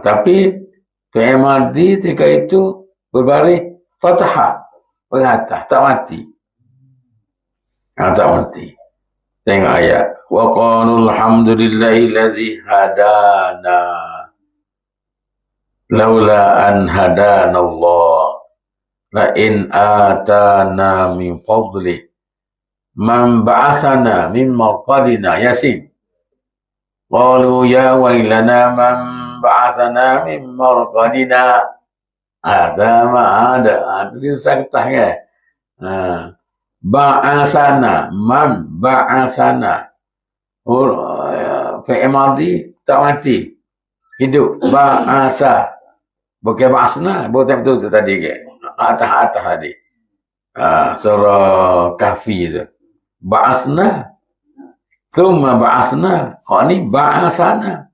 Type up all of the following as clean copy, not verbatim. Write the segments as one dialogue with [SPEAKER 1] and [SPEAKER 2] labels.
[SPEAKER 1] Tapi fi'il madhi ketika itu berbaris fathah beratas, tak mati. Tak mati. Tengok ayat. Wa qalu alhamdulillahillazi hadana laula an hadana Allah la in atana min fadli man ba'athana min marqadina. Yasin. Qalu ya wailana man ba'athana min marqadina. Ada ma ada. Itu susah ketah kan? Ba'asana, man ba'asana. Fi'il madhi tak mati. Hidup. Ba'asa. Bukan ba'asna, bukan betul tu tadi ke? Atas tadi. Surah Kahfi tu. Ba'asna. Thumma ba'asna. Ni ba'asana.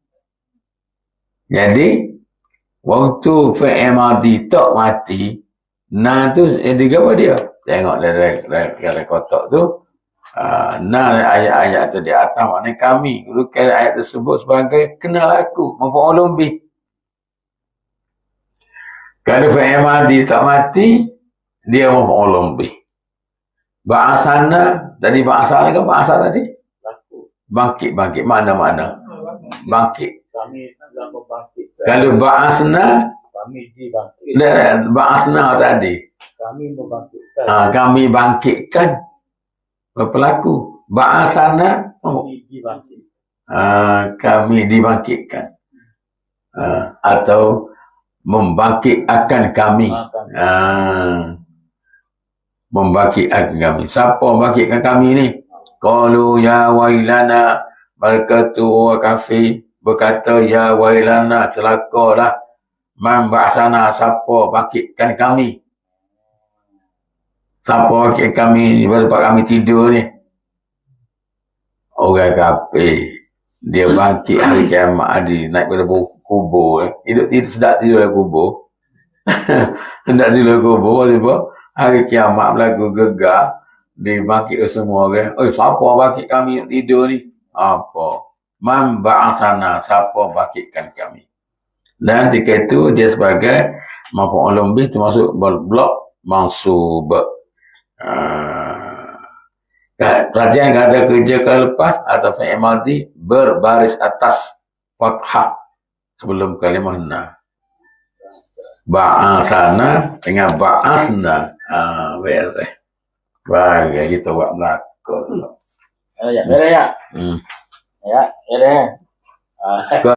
[SPEAKER 1] Jadi, waktu fi'il madhi tak mati, tu digapa dia? Tengok dari kotak tu. Ayat-ayat tu di atas, maknanya kami. Bukan ayat tersebut sebagai kenal aku. Maf'ulun bih. Kalau fi'il madhi tak mati, dia maf'ulun bih. Ba'asana, tadi ba'asana ke ba'asa tadi? Bangkit. Mana-mana? Bangkit. Kalau ba'asna, kami dibangkitkan. Ba'asna tadi. Kami membangkitkan. Kami bangkitkan pelaku. Ba'asana. Kami dibangkitkan. Kami dibangkitkan. Atau membangkitkan kami. Membangkitkan kami. Siapa membangkitkan kami ni? Qalu ya wailana. Berkata orang kafir berkata ya wailana, celakalah. Man ba'asana, siapa bangkitkan kami? Siapa bangkitkan kami lepas kami tidur ni? Orang kafir. Dia bangkit hari kiamat hari naik pada kubur. Hidup sedap tidur dalam kubur. Sedap tidur dalam kubur. Hari kiamat berlaku gegar. Dia bangkit ke semua orang. Siapa bangkit kami tidur ni? Apa? Man ba'asana, siapa bangkitkan kami? Dan ketika itu dia sebagai maf'ulun bih termasuk blok mansub. Perhatian kata kerja ke lepas atau fi'il madhi berbaris atas fathah sebelum kalimah na. Ba'asana dengan ba'asna. Beres. Bagai kita buat belakang.
[SPEAKER 2] Ya. Ya.